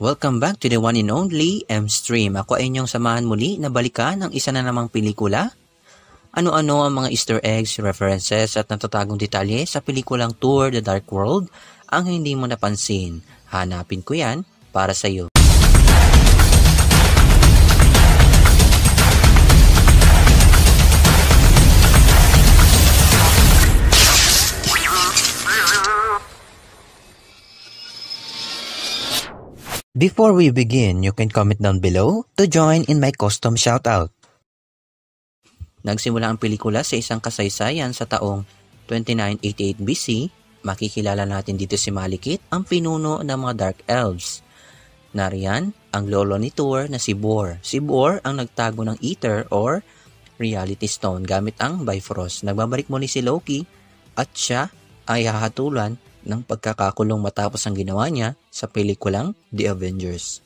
Welcome back to the one and only M-Stream. Ako ay inyong samahan muli na balikan ang isa na namang pelikula. Ano-ano ang mga Easter eggs, references at natatagong detalye sa pelikulang Tour the Dark World ang hindi mo napansin. Hanapin ko yan para sa iyo. Before we begin, you can comment down below to join in my custom shoutout. Nagsimula ang pelikula sa isang kasaysayan sa taong 2988 BC. Makikilala natin dito si Malekith, ang pinuno ng mga Dark Elves. Nariyan ang lolo ni Thor na si Bor. Si Bor ang nagtago ng Ether or Reality Stone gamit ang Bifrost. Nagbabalik muli si Loki at siya ay hahatulan ng pagkakakulong matapos ang ginawa niya sa pelikulang The Avengers.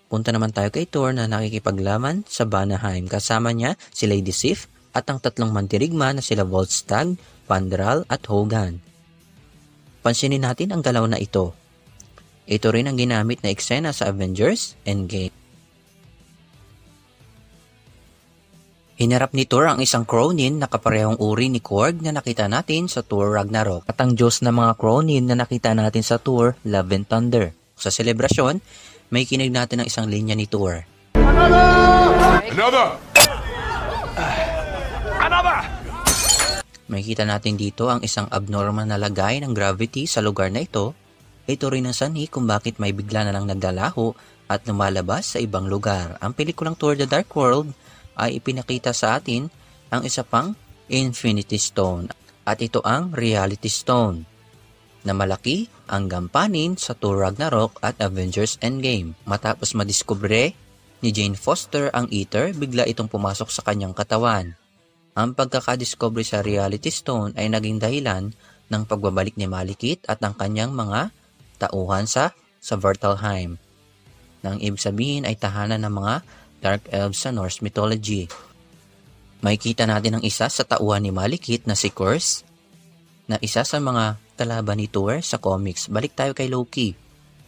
Punta naman tayo kay Thor na nakikipaglaban sa Vanaheim. Kasama niya si Lady Sif at ang tatlong mandirigma na sila Volstagg, Fandral at Hogun. Pansinin natin ang galaw na ito. Ito rin ang ginamit na eksena sa Avengers Endgame. Hinarap ni Thor ang isang Cronin na kaparehong uri ni Korg na nakita natin sa Thor Ragnarok at ang Diyos ng mga Cronin na nakita natin sa Thor Love and Thunder. Sa selebrasyon, may kinig natin ang isang linya ni Thor. Another! May kita natin dito ang isang abnormal na lagay ng gravity sa lugar na ito. Ito rin ang sanhi kung bakit may bigla na lang nagdalaho at lumalabas sa ibang lugar. Ang pelikulang Thor the Dark World ay ipinakita sa atin ang isa pang Infinity Stone at ito ang Reality Stone na malaki ang gampanin sa Thor Ragnarok at Avengers Endgame. Matapos madiskubre ni Jane Foster ang Ether, bigla itong pumasok sa kanyang katawan. Ang pagkakadiskubre sa Reality Stone ay naging dahilan ng pagbabalik ni Malekith at ang kanyang mga tauhan sa Svartalfheim. Nang ibig sabihin ay tahanan ng mga Dark Elves sa Norse mythology. Makikita natin ang isa sa tauhan ni Malekith na si Curse, na isa sa mga kalaban ni Thor sa comics. Balik tayo kay Loki.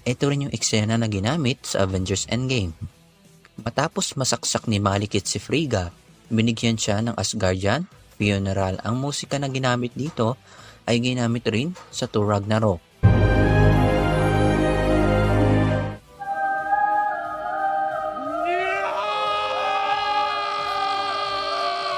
Ito rin yung eksena na ginamit sa Avengers Endgame. Matapos masaksak ni Malekith si Frigga, binigyan siya ng Asgardian funeral. Ang musika na ginamit dito ay ginamit rin sa Thor Ragnarok.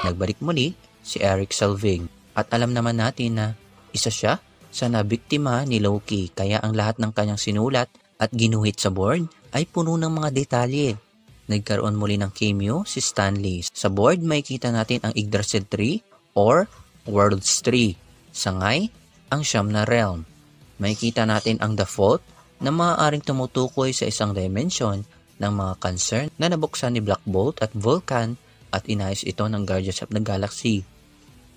Nagbalik muli si Erik Selvig at alam naman natin na isa siya sa nabiktima ni Loki kaya ang lahat ng kanyang sinulat at ginuhit sa board ay puno ng mga detalye. Nagkaroon muli ng cameo si Stan Lee. Sa board may kita natin ang Yggdrasil tree or Worlds tree. Sangay ang siyam na realm. May kita natin ang The Fault na maaaring tumutukoy sa isang dimension ng mga concern na nabuksan ni Black Bolt at Vulcan at inayos ito ng Guardians of the Galaxy.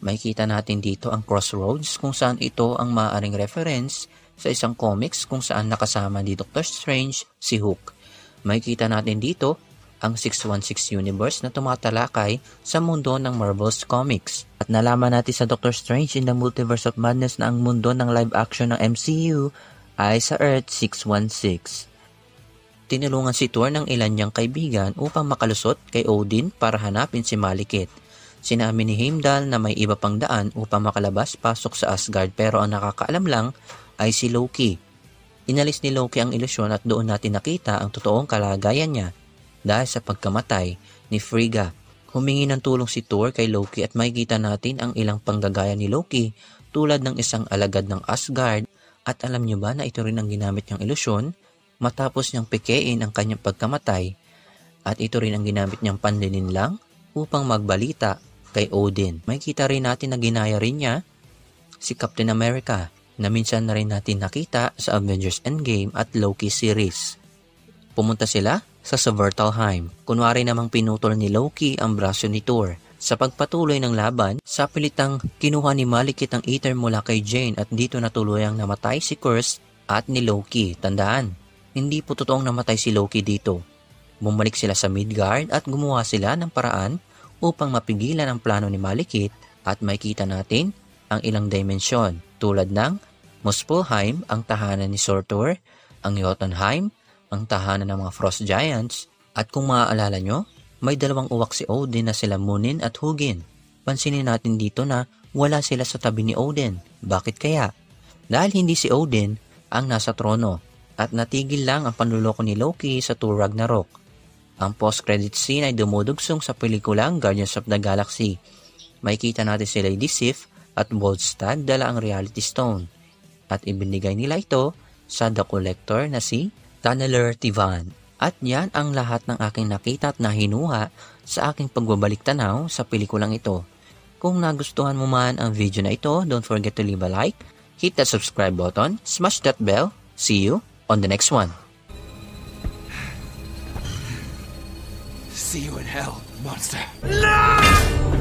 May kita natin dito ang Crossroads kung saan ito ang maaaring reference sa isang comics kung saan nakasama ni Doctor Strange si Hook. May kita natin dito ang 616 Universe na tumatalakay sa mundo ng Marvel's Comics. At nalaman natin sa Doctor Strange in the Multiverse of Madness na ang mundo ng live action ng MCU ay sa Earth 616. Tinulungan si Thor ng ilan niyang kaibigan upang makalusot kay Odin para hanapin si Malekith. Sinabi ni Heimdall na may iba pang daan upang makalabas pasok sa Asgard pero ang nakakaalam lang ay si Loki. Inalis ni Loki ang ilusyon at doon natin nakita ang totoong kalagayan niya dahil sa pagkamatay ni Frigga. Humingi ng tulong si Thor kay Loki at makikita natin ang ilang panggagaya ni Loki tulad ng isang alagad ng Asgard at alam niyo ba na ito rin ang ginamit niyang ilusyon matapos niyang pikein ang kanyang pagkamatay at ito rin ang ginamit niyang panlilinlang upang magbalita kay Odin. May kita rin natin na ginaya rin niya si Captain America na minsan na rin natin nakita sa Avengers Endgame at Loki series. Pumunta sila sa Svartalfheim. Kunwari namang pinutol ni Loki ang braso ni Thor. Sa pagpatuloy ng laban, sa pilitang kinuha ni Malekith ang Ether mula kay Jane at dito natuluyang namatay si Curse at ni Loki. Tandaan, hindi po totoong namatay si Loki dito. Bumalik sila sa Midgard at gumawa sila ng paraan upang mapigilan ang plano ni Malekith at makita natin ang ilang dimensyon tulad ng Muspelheim, ang tahanan ni Surtur, ang Jotunheim, ang tahanan ng mga Frost Giants. At kung maaalala nyo, may dalawang uwak si Odin na sila Munin at Hugin. Pansinin natin dito na wala sila sa tabi ni Odin. Bakit kaya? Dahil hindi si Odin ang nasa trono at natigil lang ang panluloko ni Loki sa Thor Ragnarok. Ang post-credit scene ay dumudugsong sa pelikulang Guardians of the Galaxy. Makikita natin si Lady Sif at Volstagg dala ang Reality Stone. At ibinigay nila ito sa The Collector na si Tanneler Tivan. At yan ang lahat ng aking nakita at nahinuha sa aking pagbabalik tanaw sa pelikulang ito. Kung nagustuhan mo man ang video na ito, don't forget to leave a like, hit that subscribe button, smash that bell. See you on the next one. See you in hell, monster. No!